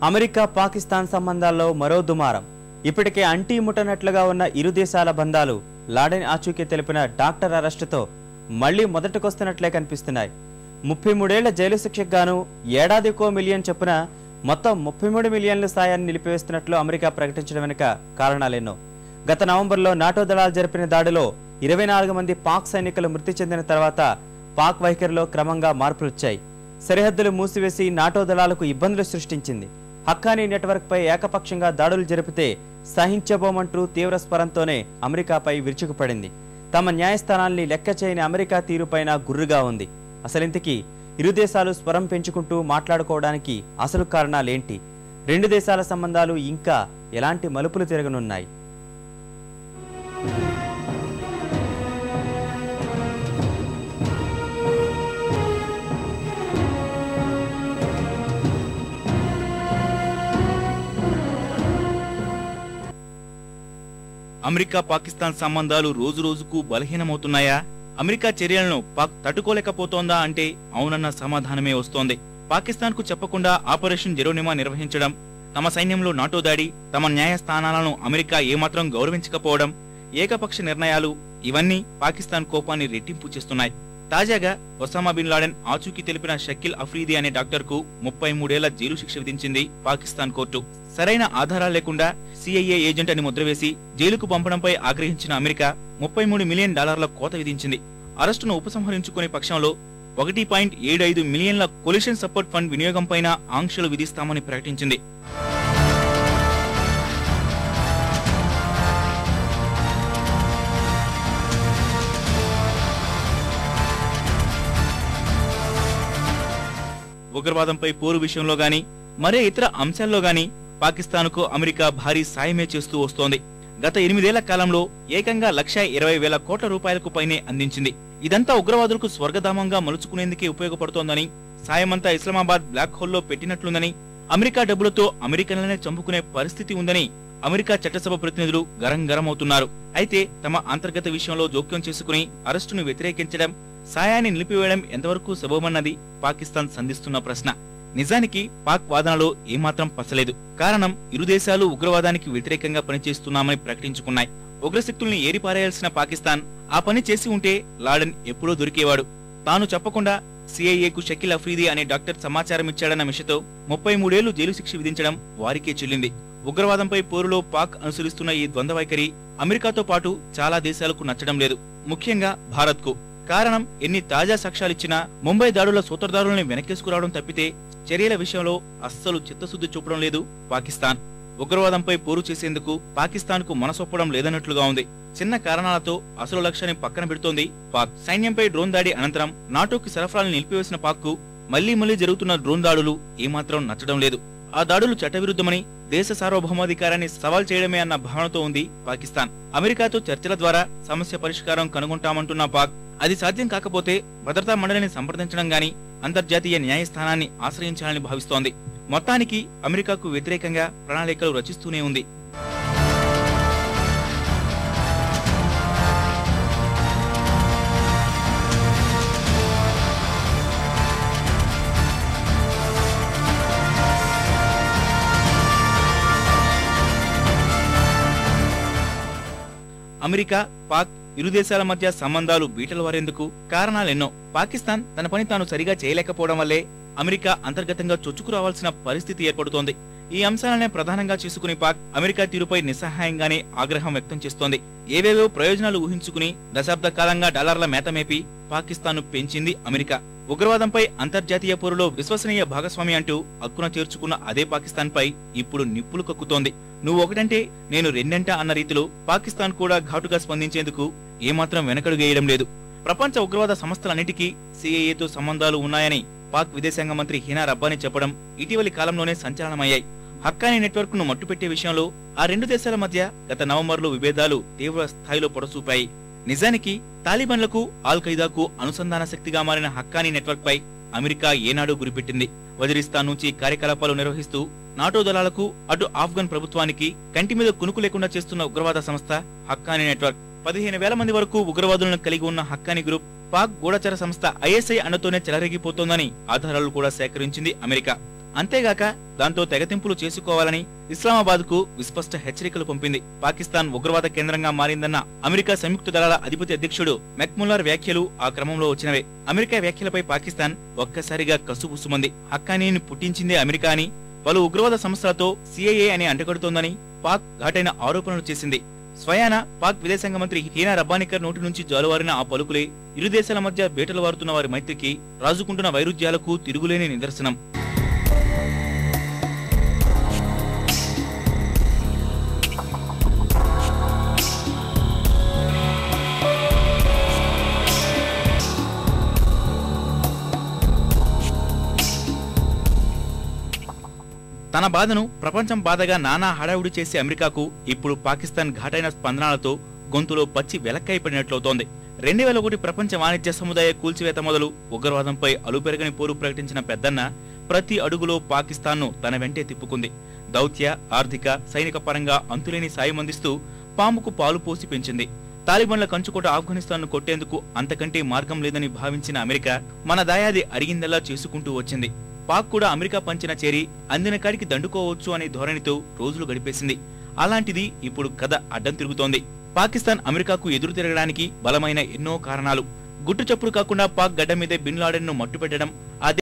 America Pakistan సంబంధాల్లో మరో దుమారం. ఇప్పటికే అంటీ ముట్టనట్లుగా ఉన్న ఇరు దేశాల బంధాలు లాడెన్ ఆచూకీ తెలిపిన డాక్టర్ అరెస్టుతో మళ్లీ మొదటికొస్తున్నట్లే కనిపిస్తున్నాయి. 33 ఏళ్ల జైలు శిక్షకు గాను ఏడాదికో మిలియన్ చొప్పున మొత్తం 33 మిలియన్ల సాయాన్ని నిలిపివేస్తున్నట్లు అమెరికా ప్రకటించడం వెనుక కారణాలెన్నో. గత నవంబర్లో నాటో దళాలు జరిపిన దాడిలో 24 మంది పాక్ సైనికులు మృతి చెందిన తర్వాత పాక్ వైఖరిలో క్రమంగా మార్పులొచ్చాయి. సరిహద్దులు మూసివేసి నాటో దళాలకు ఇబ్బందులు సృష్టించింది. హక్కానీ నెట్వర్క్ పై ఏకపక్షంగా దాడులు జరిపితే సహించబోమంటూ తీవ్ర స్వరంతోనే అమెరికాపై విరుచుకుపడింది. తమ న్యాయస్థానాల్ని లెక్క చేయని అమెరికా తీరుపైన గుర్రుగా ఉంది. అసలింతకీ ఇరు దేశాలు స్వరం పెంచుకుంటూ మాట్లాడుకోవడానికి అసలు కారణాలేంటి? రెండు దేశాల సంబంధాలు ఇంకా ఎలాంటి మలుపులు తిరగనున్నాయి? అమెరికా పాకిస్తాన్ సంబంధాలు రోజు రోజుకు బలహీనమవుతున్నాయా? అమెరికా చర్యలను పాక్ తట్టుకోలేకపోతోందా అంటే అవునన్న సమాధానమే వస్తోంది. పాకిస్తాన్ కు చెప్పకుండా ఆపరేషన్ జెరోనిమా నిర్వహించడం, తమ సైన్యంలో నాటో దాడి, తమ న్యాయస్థానాలను అమెరికా ఏమాత్రం గౌరవించకపోవడం, ఏకపక్ష నిర్ణయాలు ఇవన్నీ పాకిస్తాన్ కోపాన్ని రెట్టింపు చేస్తున్నాయి. తాజాగా ఒసామా బిన్ లాడెన్ ఆచూకీ తెలిపిన షకీల్ అఫ్రీది అనే డాక్టర్ కు 33 ఏళ్ల జైలు శిక్ష విధించింది పాకిస్తాన్ కోర్టు. సరైన ఆధారాలు లేకుండా సిఐఏ ఏజెంట్ అని ముద్రవేసి జైలుకు పంపడంపై ఆగ్రహించిన అమెరికా $33 మిలియన్ కోత విధించింది. అరెస్టును ఉపసంహరించుకునే పక్షంలో 1.75 మిలియన్ల కొలిషన్ సపోర్ట్ ఫండ్ వినియోగంపైన ఆంక్షలు విధిస్తామని ప్రకటించింది. ఉగ్రవాదంపై పోరు విషయంలో గాని మరే ఇతర అంశాల్లో గాని పాకిస్తాన్కు అమెరికా భారీ సాయమే చేస్తూ వస్తోంది. గత 8 ఏళ్ల కాలంలో ఏకంగా 1,20,000 కోట్ల రూపాయలకు పైనే అందించింది. ఇదంతా ఉగ్రవాదులకు స్వర్గధామంగా మలుచుకునేందుకే ఉపయోగపడుతోందని, సాయమంతా ఇస్లామాబాద్ బ్లాక్ హోల్లో పెట్టినట్లుందని, అమెరికా డబ్బులతో అమెరికన్లనే చంపుకునే పరిస్థితి ఉందని అమెరికా చట్టసభ ప్రతినిధులు గరంగరమవుతున్నారు. అయితే తమ అంతర్గత విషయంలో జోక్యం చేసుకుని అరెస్టును వ్యతిరేకించడం, సాయాన్ని నిలిపివేయడం ఎంతవరకు సబబన్నది పాకిస్తాన్ సంధిస్తున్న ప్రశ్న. నిజానికి పాక్ వాదనలో ఏమాత్రం పసలేదు. కారణం, ఇరు దేశాలు ఉగ్రవాదానికి వ్యతిరేకంగా పనిచేస్తున్నామని ప్రకటించుకున్నాయి. ఉగ్రశక్తుల్ని ఏరిపారేయాల్సిన పాకిస్తాన్ ఆ పని చేసి ఉంటే లాడెన్ ఎప్పుడో దొరికేవాడు. తాను చెప్పకుండా సిఐఏకు షకీల్ అఫ్రీది అనే డాక్టర్ సమాచారం ఇచ్చాడన్న విషయంతో 33 ఏళ్లు జైలు శిక్ష విధించడం వారికే చెల్లింది. ఉగ్రవాదంపై పోరులో పాక్ అనుసరిస్తున్న ఈ ద్వంద్వ వైఖరి అమెరికాతో పాటు చాలా దేశాలకు నచ్చడం లేదు, ముఖ్యంగా భారత్ కు. కారణం, ఎన్ని తాజా సాక్ష్యాలిచ్చినా ముంబై దాడుల సూత్రధారుల్ని వెనకేసుకురావడం తప్పితే చర్యల విషయంలో అస్సలు చిత్తశుద్ధి చూపడం లేదు పాకిస్తాన్. ఉగ్రవాదంపై పోరు చేసేందుకు పాకిస్తాన్ కు మనసొప్పడం లేదన్నట్లుగా ఉంది. చిన్న కారణాలతో అసలు లక్ష్యాన్ని పక్కన పెడుతోంది పాక్. సైన్యంపై డ్రోన్ దాడి అనంతరం నాటోకి సరఫరాలను నిలిపివేసిన పాక్ కు మళ్లీ జరుగుతున్న డ్రోన్ దాడులు ఏమాత్రం నచ్చడం లేదు. ఆ దాడులు చట్టవిరుద్ధమని, దేశ సార్వభౌమాధికారాన్ని సవాల్ చేయడమే అన్న భావనతో ఉంది పాకిస్తాన్. అమెరికాతో చర్చల ద్వారా సమస్య పరిష్కారం కనుగొంటామంటున్న పాక్ అది సాధ్యం కాకపోతే భద్రతా మండలిని సంప్రదించడం గాని అంతర్జాతీయ న్యాయస్థానాన్ని ఆశ్రయించాలని భావిస్తోంది. మొత్తానికి అమెరికాకు వ్యతిరేకంగా ప్రణాళికలు రచిస్తూనే ఉంది. అమెరికా, పాక్ ఇరు దేశాల మధ్య సంబంధాలు బీటలు వారేందుకు కారణాలెన్నో. పాకిస్తాన్ తన పని తాను సరిగా చేయలేకపోవడం వల్లే అమెరికా అంతర్గతంగా చొచ్చుకురావాల్సిన పరిస్థితి ఏర్పడుతోంది. ఈ అంశాలనే ప్రధానంగా చేసుకుని పాక్ అమెరికా తీరుపై నిస్సహాయంగానే ఆగ్రహం వ్యక్తం చేస్తోంది. ఏవేవో ప్రయోజనాలు ఊహించుకుని దశాబ్ద కాలంగా డాలర్ల మేతమేపి పాకిస్తాన్ను పెంచింది అమెరికా. ఉగ్రవాదంపై అంతర్జాతీయ పోరులో విశ్వసనీయ భాగస్వామి అంటూ హక్కున చేర్చుకున్న అదే పాకిస్తాన్ పై ఇప్పుడు నిప్పులు కక్కుతోంది. నువ్వు ఒకటంటే నేను రెండంట అన్న రీతిలో పాకిస్తాన్ కూడా ఘాటుగా స్పందించేందుకు ఏమాత్రం వెనకడుగేయడం లేదు. ప్రపంచ ఉగ్రవాద సంస్థలన్నిటికీ సిఐఏతో సంబంధాలు ఉన్నాయని పాక్ విదేశాంగ మంత్రి హినా రబ్బానీ చెప్పడం ఇటీవలి కాలంలోనే సంచలనమయ్యాయి. హక్కానీ నెట్వర్క్ ను మట్టుపెట్టే విషయంలో ఆ రెండు దేశాల మధ్య గత నవంబర్లో విభేదాలు తీవ్ర స్థాయిలో పొడసూపాయి. నిజానికి తాలిబాన్లకు, ఆల్ ఖైదాకు అనుసంధాన శక్తిగా మారిన హక్కానీ నెట్వర్క్ పై అమెరికా ఏనాడూ గురిపెట్టింది. వజీరిస్తాన్ నుంచి కార్యకలాపాలు నిర్వహిస్తూ నాటో దళాలకు, అటు ఆఫ్ఘన్ ప్రభుత్వానికి కంటి మీద కునుకు లేకుండా చేస్తున్న ఉగ్రవాద సంస్థ హక్కానీ నెట్వర్క్. 15,000 మంది వరకు ఉగ్రవాదులను కలిగి ఉన్న హక్కానీ గ్రూప్ పాక్ గూఢచర సంస్థ ఐఎస్ఐ అండతోనే చెలరేగిపోతోందని ఆధారాలు కూడా సేకరించింది అమెరికా. అంతేగాక దాంతో తెగతింపులు చేసుకోవాలని ఇస్లామాబాద్ కు విస్పష్ట హెచ్చరికలు పంపింది. పాకిస్తాన్ ఉగ్రవాద కేంద్రంగా మారిందన్న అమెరికా సంయుక్త దళాల అధిపతి అధ్యక్షుడు మెక్ముల్లర్ వ్యాఖ్యలు ఆ క్రమంలో వచ్చినవే. అమెరికా వ్యాఖ్యలపై పాకిస్తాన్ ఒక్కసారిగా కసుబుసుమంది. హక్కానీని పుట్టించిందే అమెరికా అని, పలు ఉగ్రవాద సంస్థలతో సిఐఏ అని అంటగడుతోందని పాక్ ఘాటైన ఆరోపణలు చేసింది. స్వయాన పాక్ విదేశాంగ మంత్రి హీనా రబ్బానికర్ నోటి నుంచి జాలువారిన ఆ పలుకులే ఇరు దేశాల మధ్య బేటలు వారుతున్న వారి మైత్రికి, రాజుకుంటున్న వైరుధ్యాలకు తిరుగులేని నిదర్శనం. తన బాధను ప్రపంచం బాధగా నానా హడావుడి చేసే అమెరికాకు ఇప్పుడు పాకిస్తాన్ ఘాటైన స్పందనాలతో గొంతులో పచ్చి వెలక్కైపడినట్లవుతోంది. 2001 ప్రపంచ వాణిజ్య సముదాయ కూల్చివేత మొదలు ఉగ్రవాదంపై అలుపెరగని పోరు ప్రకటించిన పెద్దన్న ప్రతి అడుగులో పాకిస్తాన్ను తన వెంటే తిప్పుకుంది. దౌత్య, ఆర్థిక, సైనిక పరంగా అంతులేని సాయం అందిస్తూ పాముకు పాలు పోసి పెంచింది. తాలిబాన్ల కంచుకోట ఆఫ్ఘనిస్తాన్ను కొట్టేందుకు అంతకంటే మార్గం లేదని భావించిన అమెరికా మన దాయాది అడిగిందల్లా చేసుకుంటూ వచ్చింది. పాక్ కూడా అమెరికా పంచిన చేరి అందిన కాడికి దండుకోవచ్చు అనే ధోరణితో రోజులు గడిపేసింది. అలాంటిది ఇప్పుడు కథ అడ్డం తిరుగుతోంది. పాకిస్తాన్ అమెరికాకు ఎదురు తిరగడానికి బలమైన ఎన్నో కారణాలు. గుట్టు చప్పుడు కాకుండా పాక్ గడ్డ మీదే బిన్ లాడెన్ ను మట్టుపెట్టడం,